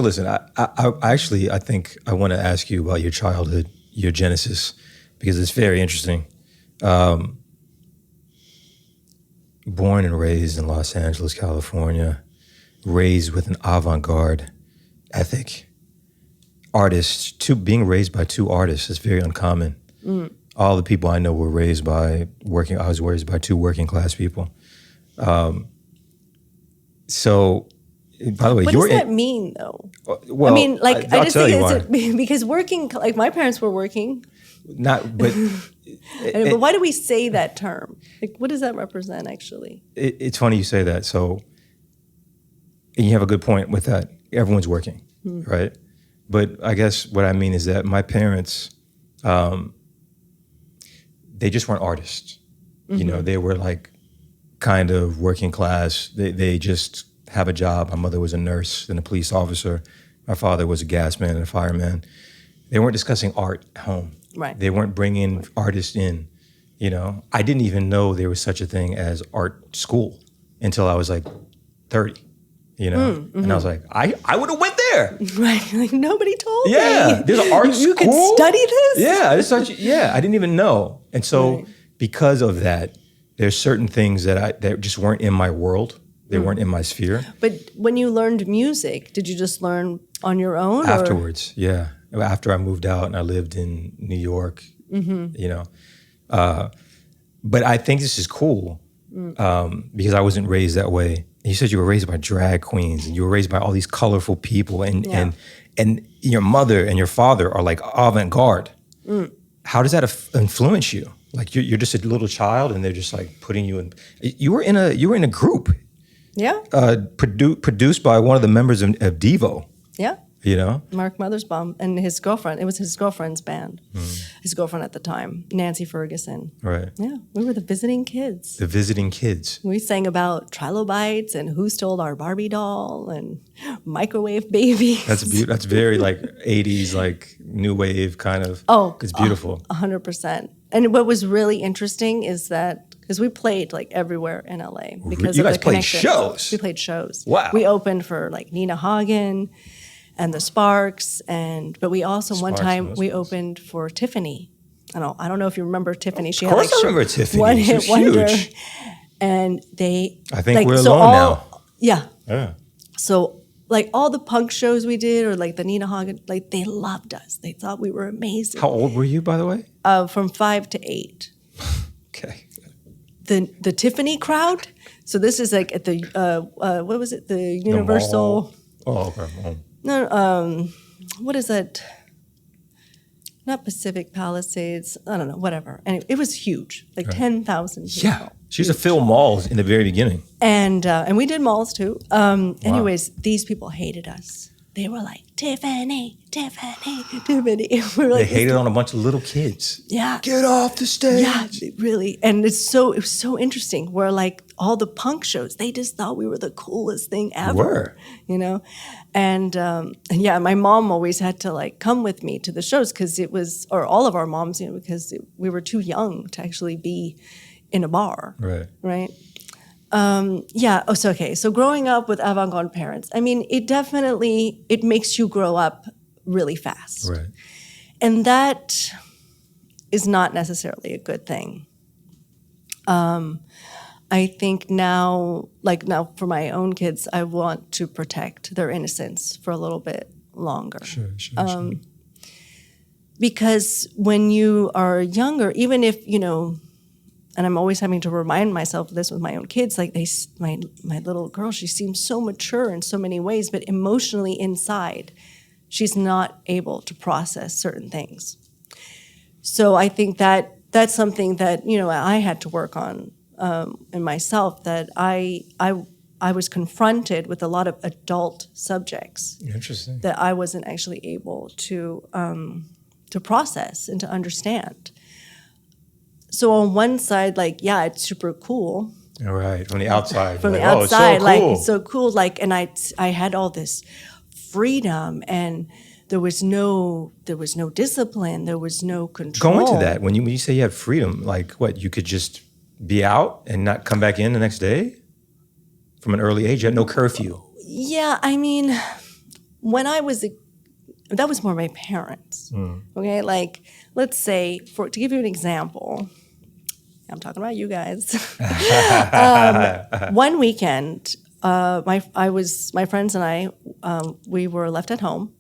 Listen, I think I want to ask you about your childhood, your genesis, because it's very interesting. Born and raised in Los Angeles, California, raised with an avant-garde ethic. Being raised by two artists is very uncommon. All the people I know were raised by I was raised by two working class people. So, by the way, what does that mean, though? Well, I mean, like, I just tell think you why. because working, like my parents were working. But why do we say that term? Like, what does that represent, actually? It's funny you say that. So, and you have a good point with that. Everyone's working, right? But I guess what I mean is that my parents, they just weren't artists. You know, they were like kind of working class. They just have a job. My mother was a nurse and a police officer. My father was a gas man and a fireman. They weren't discussing art at home. Right. They weren't bringing artists in. You know, I didn't even know there was such a thing as art school until I was like 30. You know, and I was like, I would have went there. Right, like nobody told me. Yeah, there's an art school. You can study this? Yeah, I didn't even know. And so because of that, there's certain things that just weren't in my world. They weren't in my sphere. But when you learned music, did you just learn on your own? Afterwards, yeah. After I moved out and I lived in New York, you know. But I think this is cool because I wasn't raised that way. You said you were raised by drag queens and you were raised by all these colorful people and your mother and your father are like avant-garde. How does that influence you? Like you're just a little child and they're just like putting you in. You were in a group. Yeah. Produced by one of the members of Devo. Yeah. You know? Mark Mothersbaum and his girlfriend. It was his girlfriend's band. His girlfriend at the time, Nancy Ferguson. Right. Yeah. We were the visiting kids. The visiting kids. We sang about trilobites and who stole our Barbie doll and microwave babies. That's very like 80s, like new wave kind of. Oh. It's beautiful. 100%. And what was really interesting is that because we played like everywhere in LA because you of guys the played connection. shows. We played shows. Wow. We opened for like Nina Hagen and the Sparks, but we also one time we opened for Tiffany. I don't know if you remember Tiffany. She of course had like I remember Tiffany. One She was hit wonder, huge. and they. I think like, we're so alone now. Yeah. So like all the punk shows we did, or like the Nina Hagen, like they loved us. They thought we were amazing. How old were you, by the way? From 5 to 8. Okay. The Tiffany crowd. So this is like at the what was it? The Universal. Okay. No, what is that? Not Pacific Palisades. I don't know. Whatever. And it was huge, like 10,000 people. Yeah, she used to fill malls in the very beginning. And we did malls too. Anyways, these people hated us. They were like, Tiffany, Tiffany, Tiffany. We were like, They hated on a bunch of little kids. Yeah. Get off the stage. Yeah, really. And it was so interesting. Where like all the punk shows, they just thought we were the coolest thing ever. We were. You know? And yeah, my mom always had to like come with me to the shows because it was, or all of our moms, you know, because we were too young to actually be in a bar. Right. Right. Yeah. Oh, so okay. So growing up with avant-garde parents, I mean, it makes you grow up really fast. Right. And that is not necessarily a good thing. I think now for my own kids, I want to protect their innocence for a little bit longer. Sure. Because when you are younger, even if, you know, and I'm always having to remind myself of this with my own kids, like my little girl, she seems so mature in so many ways, but emotionally inside, she's not able to process certain things. So I think that's something that, you know, I had to work on in myself, that I was confronted with a lot of adult subjects. Interesting. That I wasn't actually able to process and to understand. So on one side, like, yeah, it's super cool. All right, from the outside. From like, the outside, it's so cool. like, it's so cool. Like, and I had all this freedom, and there was no discipline, there was no control. Go into that. When you say you have freedom, like what, you could just be out and not come back in the next day? From an early age, you had no curfew. Yeah, I mean, when I was that was more my parents. Okay, like let's say to give you an example, I'm talking about you guys. One weekend, my friends and I, we were left at home,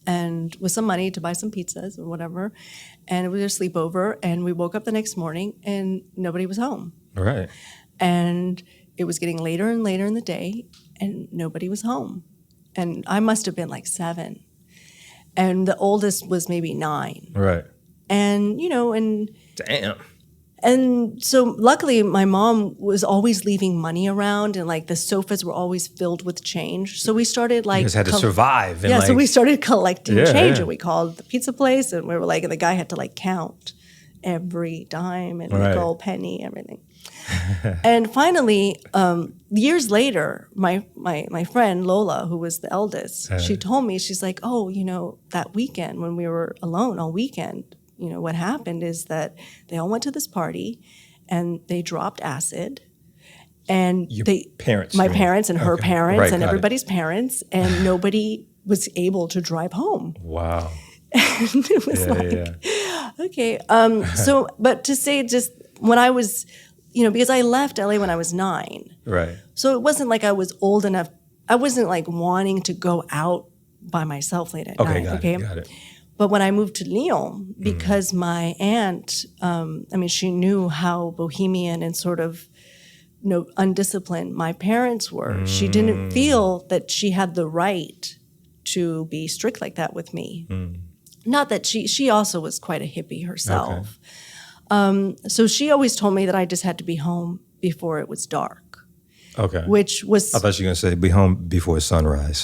and with some money to buy some pizzas or whatever, and it was a sleepover. And we woke up the next morning, and nobody was home. Right. And it was getting later and later in the day, and nobody was home. And I must have been like 7. And the oldest was maybe 9. Right. And, Damn. and so luckily my mom was always leaving money around, and like the sofas were always filled with change. So we started like... You guys had to survive. And yeah, so we started collecting change, yeah. and we called the pizza place, and we were like, and the guy had to like count every dime and nickel, penny, everything. And finally, years later, my friend Lola, who was the eldest, she told me, she's like, oh, that weekend when we were alone all weekend, what happened is that they all went to this party and they dropped acid. And parents, my parents and her parents right, and everybody's parents, and nobody was able to drive home. Wow. And it was okay. So, but to say just when I was, because I left LA when I was 9. Right. So it wasn't like I was old enough. I wasn't like wanting to go out by myself late at night. Got it. But when I moved to Lyon, because my aunt, she knew how Bohemian and sort of, undisciplined my parents were. She didn't feel that she had the right to be strict like that with me. Not that she also was quite a hippie herself. So she always told me that I just had to be home before it was dark. Okay. Which was... I thought you were going to say be home before sunrise.